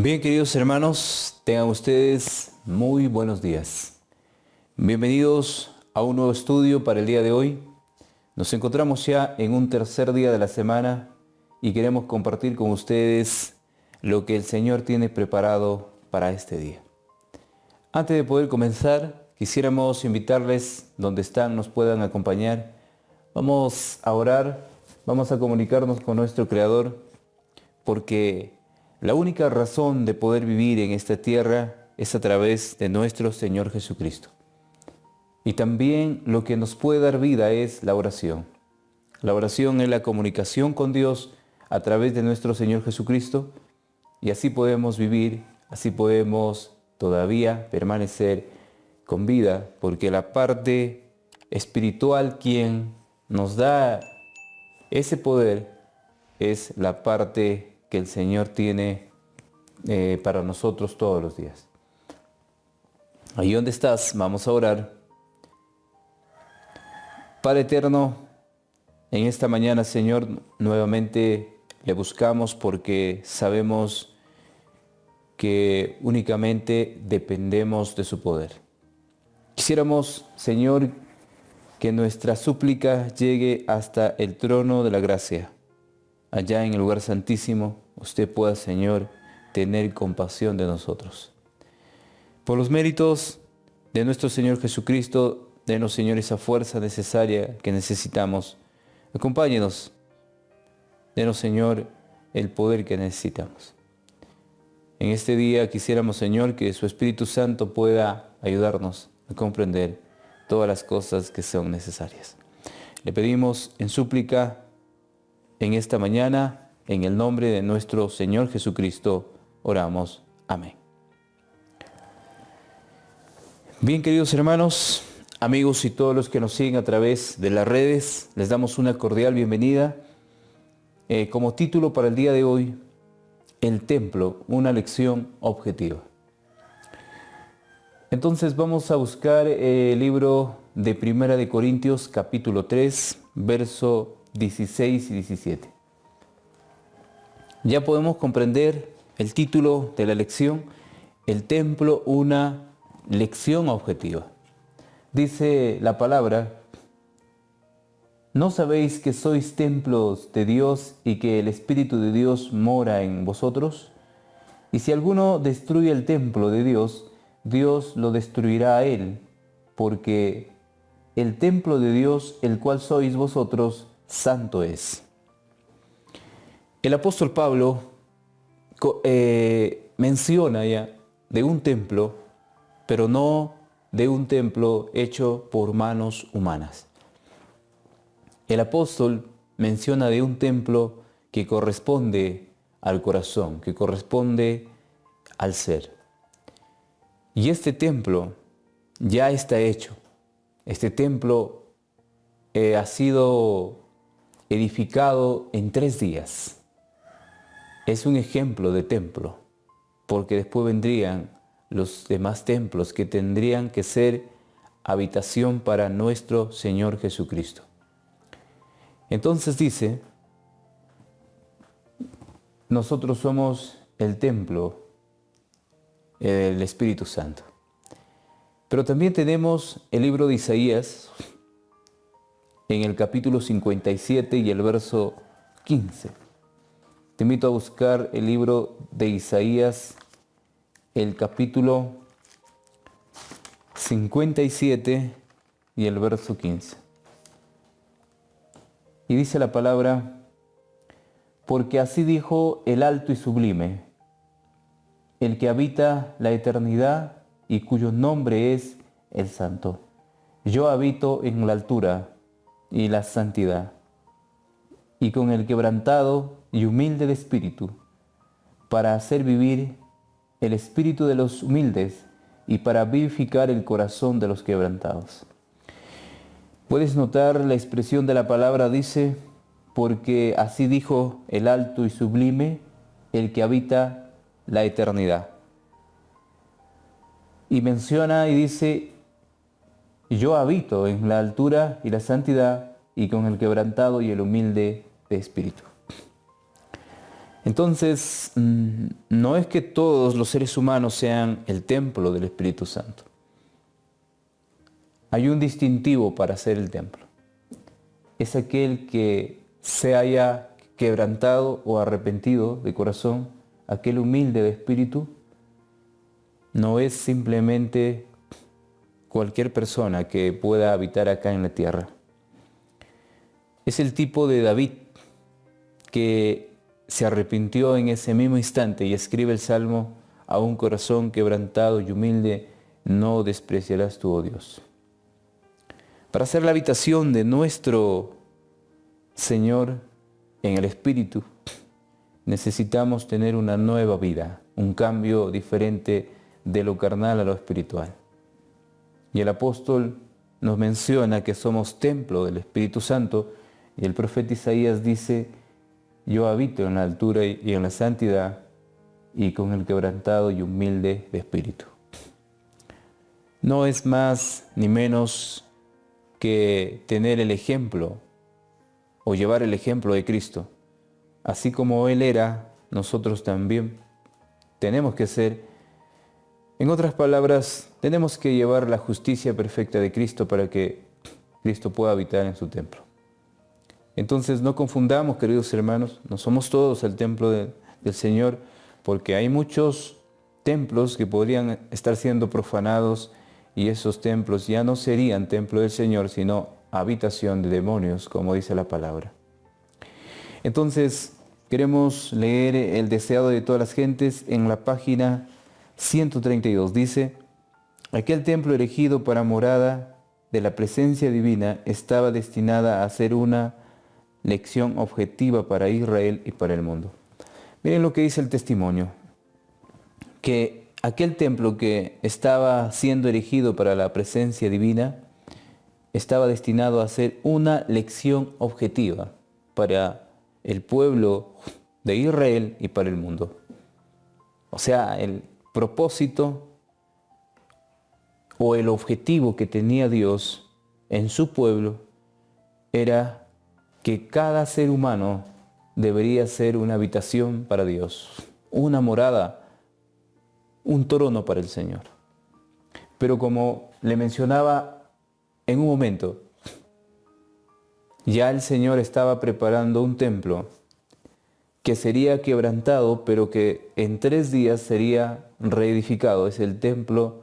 Bien, queridos hermanos, tengan ustedes muy buenos días. Bienvenidos a un nuevo estudio para el día de hoy. Nos encontramos ya en un tercer día de la semana y queremos compartir con ustedes lo que el Señor tiene preparado para este día. Antes de poder comenzar, quisiéramos invitarles, donde están, nos puedan acompañar. Vamos a orar, vamos a comunicarnos con nuestro Creador, porque la única razón de poder vivir en esta tierra es a través de nuestro Señor Jesucristo. Y también lo que nos puede dar vida es la oración. La oración es la comunicación con Dios a través de nuestro Señor Jesucristo, y así podemos vivir, así podemos todavía permanecer con vida, porque la parte espiritual, quien nos da ese poder, es la parte que el Señor tiene para nosotros todos los días. Ahí donde estás, vamos a orar. Padre eterno, en esta mañana, Señor, nuevamente le buscamos porque sabemos que únicamente dependemos de su poder. Quisiéramos, Señor, que nuestra súplica llegue hasta el trono de la gracia. Allá en el lugar santísimo, usted pueda, Señor, tener compasión de nosotros. Por los méritos de nuestro Señor Jesucristo, denos, Señor, esa fuerza necesaria que necesitamos. Acompáñenos. Denos, Señor, el poder que necesitamos. En este día quisiéramos, Señor, que su Espíritu Santo pueda ayudarnos a comprender todas las cosas que son necesarias. Le pedimos en súplica en esta mañana, en el nombre de nuestro Señor Jesucristo, oramos. Amén. Bien, queridos hermanos, amigos y todos los que nos siguen a través de las redes, les damos una cordial bienvenida. Como título para el día de hoy, el templo, una lección objetiva. Entonces vamos a buscar el libro de Primera de Corintios, capítulo 3, verso 16 y 17. Ya podemos comprender el título de la lección, el templo, una lección objetiva. Dice la palabra: ¿no sabéis que sois templos de Dios y que el Espíritu de Dios mora en vosotros? Y si alguno destruye el templo de Dios, Dios lo destruirá a él, porque el templo de Dios, el cual sois vosotros, santo es. El apóstol Pablo menciona ya de un templo, pero no de un templo hecho por manos humanas. El apóstol menciona de un templo que corresponde al corazón, que corresponde al ser. Y este templo ya está hecho. Este templo ha sido edificado en 3 días. Es un ejemplo de templo, porque después vendrían los demás templos que tendrían que ser habitación para nuestro Señor Jesucristo. Entonces dice, nosotros somos el templo del Espíritu Santo. Pero también tenemos el libro de Isaías en el capítulo 57 y el verso 15. Te invito a buscar el libro de Isaías, el capítulo 57 y el verso 15. Y dice la palabra: porque así dijo el alto y sublime, el que habita la eternidad y cuyo nombre es el Santo. Yo habito en la altura y la santidad, y con el quebrantado y humilde de espíritu, para hacer vivir el espíritu de los humildes y para vivificar el corazón de los quebrantados. Puedes notar la expresión de la palabra, dice, porque así dijo el alto y sublime, el que habita la eternidad. Y menciona y dice, yo habito en la altura y la santidad y con el quebrantado y el humilde de espíritu. Entonces, no es que todos los seres humanos sean el templo del Espíritu Santo. Hay un distintivo para ser el templo. Es aquel que se haya quebrantado o arrepentido de corazón, aquel humilde de espíritu. No es simplemente cualquier persona que pueda habitar acá en la tierra. Es el tipo de David que se arrepintió en ese mismo instante y escribe el Salmo: a un corazón quebrantado y humilde no despreciarás tú, oh Dios. Para hacer la habitación de nuestro Señor en el Espíritu, necesitamos tener una nueva vida, un cambio diferente de lo carnal a lo espiritual. Y el apóstol nos menciona que somos templo del Espíritu Santo, y el profeta Isaías dice: yo habito en la altura y en la santidad, y con el quebrantado y humilde de espíritu. No es más ni menos que tener el ejemplo o llevar el ejemplo de Cristo. Así como Él era, nosotros también tenemos que ser. En otras palabras, tenemos que llevar la justicia perfecta de Cristo para que Cristo pueda habitar en su templo. Entonces no confundamos, queridos hermanos, no somos todos el templo del Señor, porque hay muchos templos que podrían estar siendo profanados, y esos templos ya no serían templo del Señor, sino habitación de demonios, como dice la palabra. Entonces, queremos leer el deseado de todas las gentes en la página 132. Dice: aquel templo erigido para morada de la presencia divina estaba destinada a ser una lección objetiva para Israel y para el mundo. Miren lo que dice el testimonio, que aquel templo que estaba siendo erigido para la presencia divina estaba destinado a ser una lección objetiva para el pueblo de Israel y para el mundo. O sea, el propósito o el objetivo que tenía Dios en su pueblo era que cada ser humano debería ser una habitación para Dios, una morada, un trono para el Señor. Pero como le mencionaba en un momento, ya el Señor estaba preparando un templo que sería quebrantado, pero que en 3 días sería reedificado. Es el templo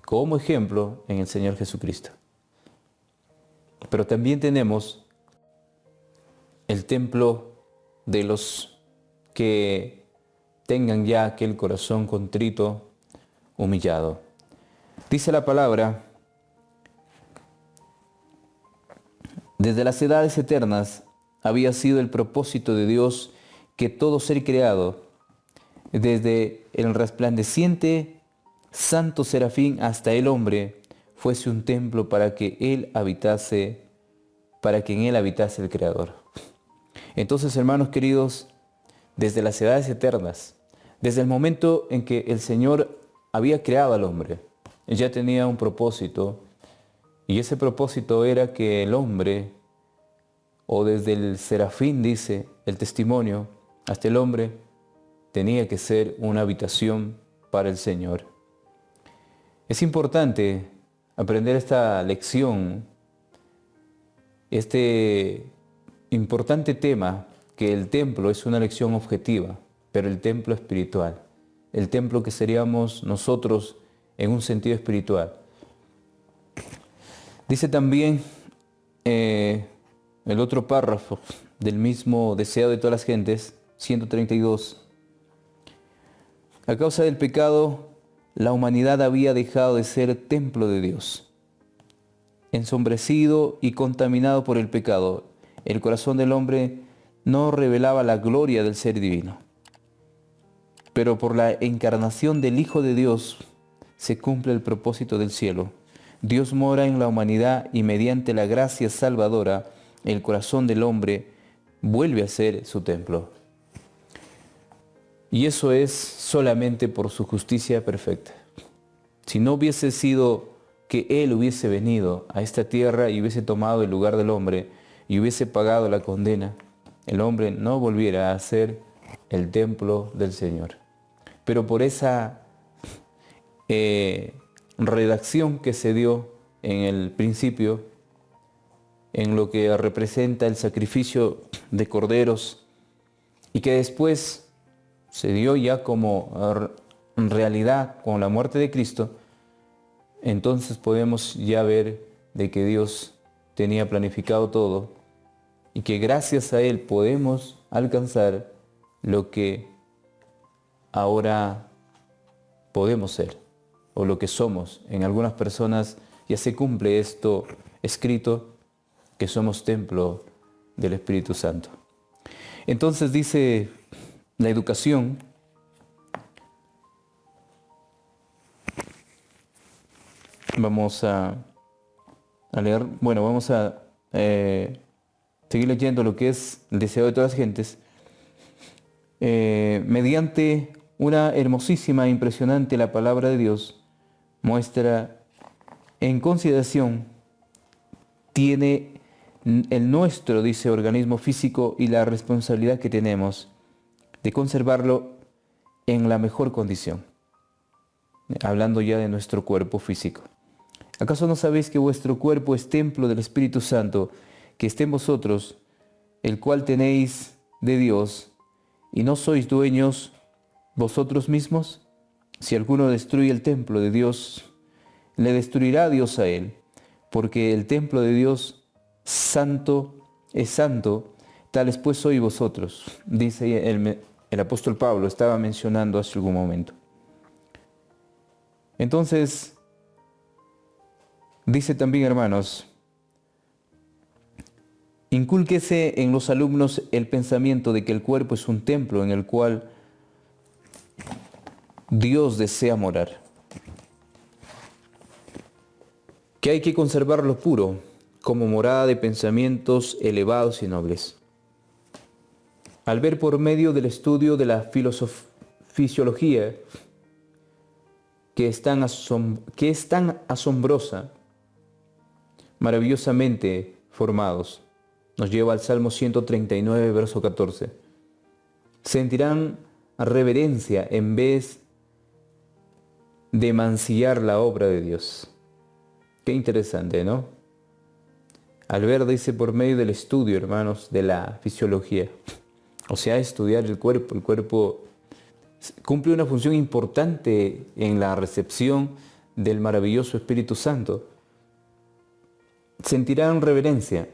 como ejemplo en el Señor Jesucristo. Pero también tenemos el templo de los que tengan ya aquel corazón contrito, humillado. Dice la palabra: desde las edades eternas había sido el propósito de Dios que todo ser creado, desde el resplandeciente santo serafín hasta el hombre, fuese un templo para que en él habitase el Creador. Entonces, hermanos queridos, desde las edades eternas, desde el momento en que el Señor había creado al hombre, Él ya tenía un propósito, y ese propósito era que el hombre, o desde el serafín, dice el testimonio, hasta el hombre, tenía que ser una habitación para el Señor. Es importante aprender esta lección, este importante tema, que el templo es una lección objetiva, pero el templo espiritual, el templo que seríamos nosotros en un sentido espiritual. Dice también el otro párrafo del mismo deseo de todas las gentes, 132. A causa del pecado, la humanidad había dejado de ser templo de Dios. Ensombrecido y contaminado por el pecado, el corazón del hombre no revelaba la gloria del ser divino. Pero por la encarnación del Hijo de Dios se cumple el propósito del cielo. Dios mora en la humanidad y mediante la gracia salvadora, el corazón del hombre vuelve a ser su templo. Y eso es solamente por su justicia perfecta. Si no hubiese sido que Él hubiese venido a esta tierra y hubiese tomado el lugar del hombre y hubiese pagado la condena, el hombre no volviera a ser el templo del Señor. Pero por esa redacción que se dio en el principio, en lo que representa el sacrificio de corderos, y que después se dio ya como realidad con la muerte de Cristo, entonces podemos ya ver de que Dios tenía planificado todo y que gracias a Él podemos alcanzar lo que ahora podemos ser o lo que somos. En algunas personas ya se cumple esto escrito, que somos templo del Espíritu Santo. Entonces dice la educación, vamos a leer, bueno, vamos a seguir leyendo lo que es el deseo de todas las gentes, mediante una hermosísima e impresionante la palabra de Dios, muestra en consideración, tiene el nuestro, dice, organismo físico y la responsabilidad que tenemos de conservarlo en la mejor condición. Hablando ya de nuestro cuerpo físico. ¿Acaso no sabéis que vuestro cuerpo es templo del Espíritu Santo, que está en vosotros, el cual tenéis de Dios, y no sois dueños vosotros mismos? Si alguno destruye el templo de Dios, le destruirá Dios a él, porque el templo de Dios santo es santo, tales pues sois vosotros, dice el apóstol Pablo, estaba mencionando hace algún momento. Entonces, dice también, hermanos, incúlquese en los alumnos el pensamiento de que el cuerpo es un templo en el cual Dios desea morar, que hay que conservarlo puro, como morada de pensamientos elevados y nobles. Al ver por medio del estudio de la fisiología, que es tan asombrosa, maravillosamente formados, nos lleva al Salmo 139, verso 14. Sentirán reverencia en vez de mancillar la obra de Dios. Qué interesante, ¿no? Al ver, dice, por medio del estudio, hermanos, de la fisiología, o sea, estudiar el cuerpo cumple una función importante en la recepción del maravilloso Espíritu Santo. Sentirán reverencia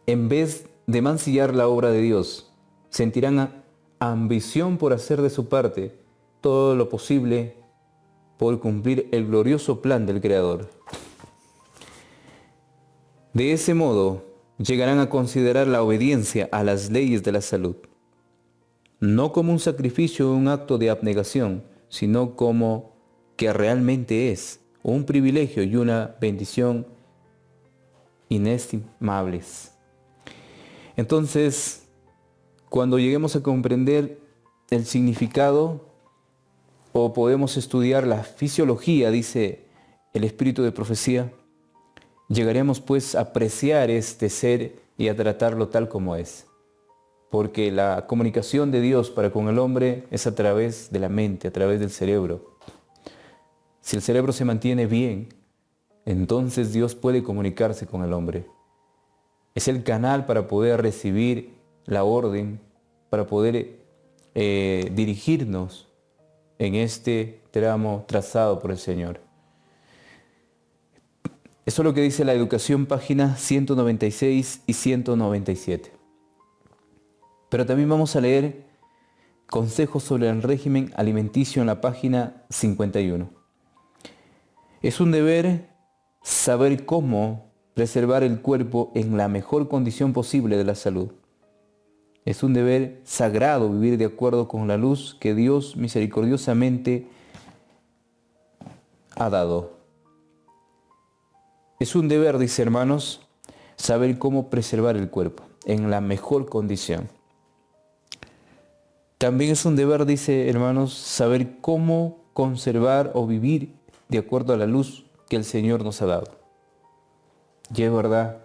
en vez de mancillar la obra de Dios. Sentirán ambición por hacer de su parte todo lo posible por cumplir el glorioso plan del Creador. De ese modo, llegarán a considerar la obediencia a las leyes de la salud, no como un sacrificio o un acto de abnegación, sino como que realmente es un privilegio y una bendición inestimables. Entonces, cuando lleguemos a comprender el significado o podemos estudiar la fisiología, dice el espíritu de profecía, llegaremos pues a apreciar este ser y a tratarlo tal como es. Porque la comunicación de Dios para con el hombre es a través de la mente, a través del cerebro. Si el cerebro se mantiene bien, entonces Dios puede comunicarse con el hombre. Es el canal para poder recibir la orden, para poder dirigirnos en este tramo trazado por el Señor. Eso es lo que dice la educación, páginas 196 y 197. Pero también vamos a leer consejos sobre el régimen alimenticio en la página 51. Es un deber saber cómo preservar el cuerpo en la mejor condición posible de la salud. Es un deber sagrado vivir de acuerdo con la luz que Dios misericordiosamente ha dado. Es un deber, dice hermanos, saber cómo preservar el cuerpo en la mejor condición. También es un deber, dice hermanos, saber cómo conservar o vivir de acuerdo a la luz que el Señor nos ha dado. Y es verdad,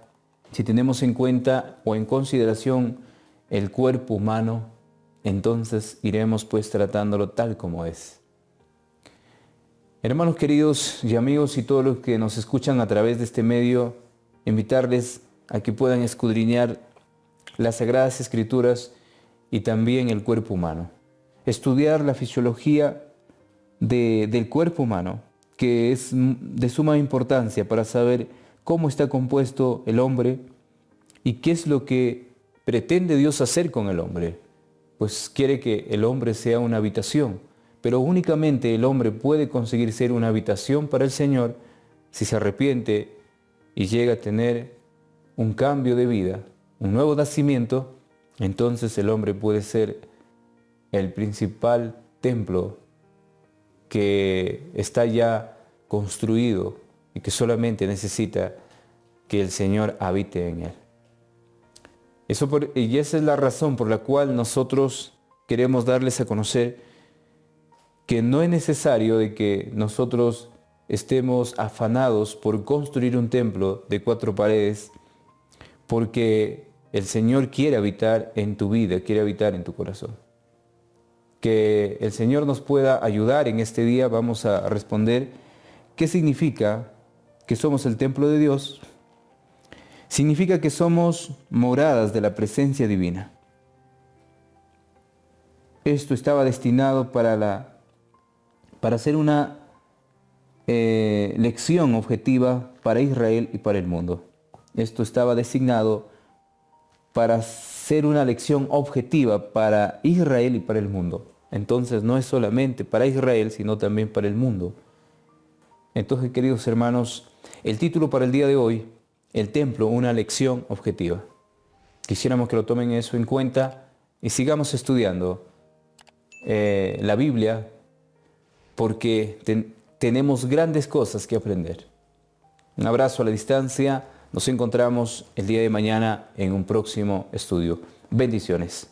si tenemos en cuenta o en consideración el cuerpo humano, entonces iremos pues tratándolo tal como es. Hermanos queridos y amigos y todos los que nos escuchan a través de este medio, invitarles a que puedan escudriñar las Sagradas Escrituras y también el cuerpo humano. Estudiar la fisiología del cuerpo humano, que es de suma importancia para saber cómo está compuesto el hombre y qué es lo que pretende Dios hacer con el hombre. Pues quiere que el hombre sea una habitación, pero únicamente el hombre puede conseguir ser una habitación para el Señor si se arrepiente y llega a tener un cambio de vida, un nuevo nacimiento. Entonces el hombre puede ser el principal templo que está ya construido y que solamente necesita que el Señor habite en él. Y esa es la razón por la cual nosotros queremos darles a conocer que no es necesario de que nosotros estemos afanados por construir un templo de 4 paredes, porque el Señor quiere habitar en tu vida, quiere habitar en tu corazón. Que el Señor nos pueda ayudar en este día. Vamos a responder qué significa que somos el templo de Dios. Significa que somos moradas de la presencia divina. Esto estaba destinado para ser una lección objetiva para Israel y para el mundo. Esto estaba designado para ser una lección objetiva para Israel y para el mundo. Entonces no es solamente para Israel, sino también para el mundo. Entonces, queridos hermanos, el título para el día de hoy, el templo, una lección objetiva. Quisiéramos que lo tomen eso en cuenta y sigamos estudiando la Biblia, porque tenemos grandes cosas que aprender. Un abrazo a la distancia. Nos encontramos el día de mañana en un próximo estudio. Bendiciones.